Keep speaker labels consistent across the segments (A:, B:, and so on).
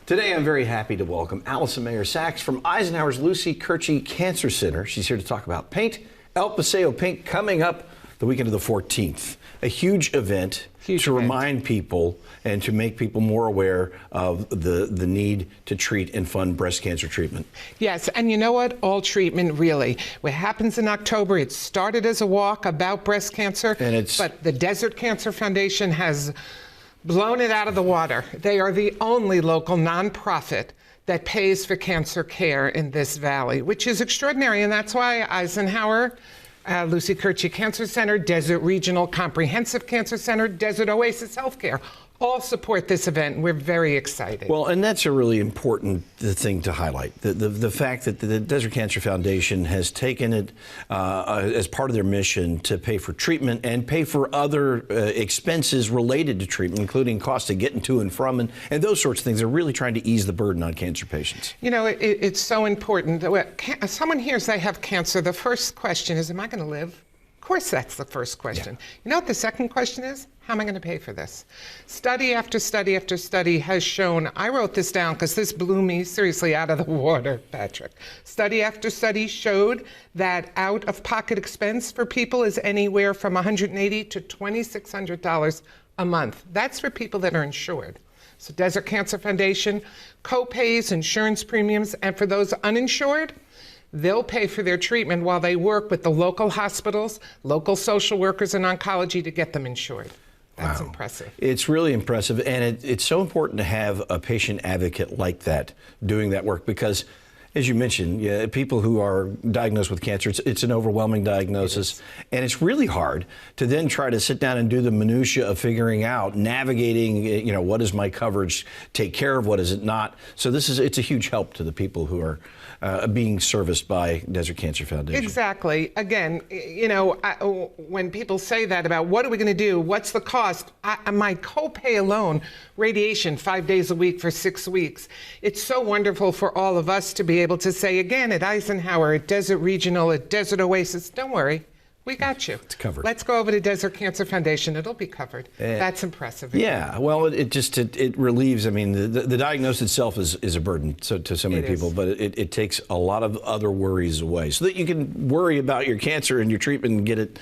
A: Today, I'm very happy to welcome Allison Mayer Sachs from Eisenhower's Lucy Curci Cancer Center. She's here to talk about Paint El Paseo Pink coming up the weekend of the 14th. A huge event to remind people and to make people more aware of the need to treat and fund breast cancer treatment.
B: Yes, and you know what? All treatment, really. What happens in October, it started as a walk about breast cancer, but the Desert Cancer Foundation has blown it out of the water. They are the only local nonprofit that pays for cancer care in this valley, which is extraordinary, and that's why Eisenhower, Lucy Curci Cancer Center, Desert Regional Comprehensive Cancer Center, Desert Oasis Healthcare all support this event. We're very excited.
A: Well, and that's a really important thing to highlight. The fact that the Desert Cancer Foundation has taken it as part of their mission to pay for treatment and pay for other expenses related to treatment, including costs of getting to and from and those sorts of things. They're really trying to ease the burden on cancer patients.
B: You know, it's so important. Someone hears they have cancer, the first question is, am I going to live? Of course, that's the first question. Yeah. You know what the second question is? How am I going to pay for this? Study after study after study has shown, I wrote this down because this blew me seriously out of the water, Patrick. Study after study showed that out-of-pocket expense for people is anywhere from $180 to $2,600 a month. That's for people that are insured. So Desert Cancer Foundation co-pays, insurance premiums, and for those uninsured, they'll pay for their treatment while they work with the local hospitals, local social workers, and oncology to get them insured. That's impressive.
A: It's really impressive, and it's so important to have a patient advocate like that doing that work because, as you mentioned, people who are diagnosed with cancer, it's an overwhelming diagnosis, and it's really hard to then try to sit down and do the minutia of figuring out, navigating, what does my coverage take care of, what does it not. So it's a huge help to the people who are being serviced by Desert Cancer Foundation.
B: Exactly. Again, when people say that about what are we going to do, what's the cost, my copay alone, radiation 5 days a week for 6 weeks. It's so wonderful for all of us to be able to say, again, at Eisenhower, at Desert Regional, at Desert Oasis, don't worry. We got you. It's covered. Let's go over to Desert Cancer Foundation. It'll be covered. That's impressive.
A: Yeah. Well, it relieves. I mean, the diagnosis itself is a burden to so many people, but it takes a lot of other worries away, so that you can worry about your cancer and your treatment and get it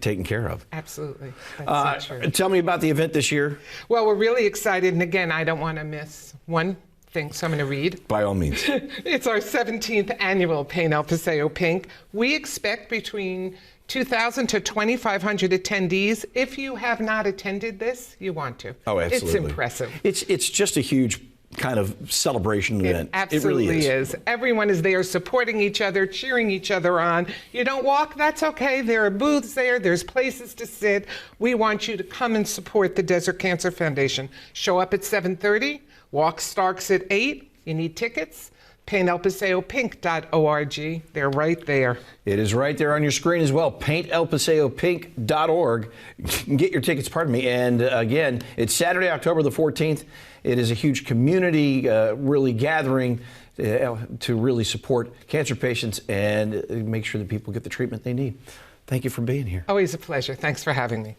A: taken care of.
B: Absolutely. That's so true.
A: Tell me about the event this year.
B: Well, we're really excited, and again, I don't want to miss one thing, so I'm going to read.
A: By all means.
B: It's our 17th annual Paint El Paseo Pink. We expect between 2,000 to 2,500 attendees. If you have not attended this, you want to.
A: Oh, absolutely.
B: It's impressive.
A: It's just a huge kind of celebration event.
B: It absolutely
A: really is.
B: Everyone is there supporting each other, cheering each other on. You don't walk, that's okay. There are booths there. There's places to sit. We want you to come and support the Desert Cancer Foundation. Show up at 7:30. Walk starts at 8. You need tickets. PaintElPaseoPink.org. They're right there.
A: It is right there on your screen as well. PaintElPaseoPink.org. Get your tickets, pardon me. And again, it's Saturday, October the 14th. It is a huge community really gathering to really support cancer patients and make sure that people get the treatment they need. Thank you for being here.
B: Always a pleasure. Thanks for having me.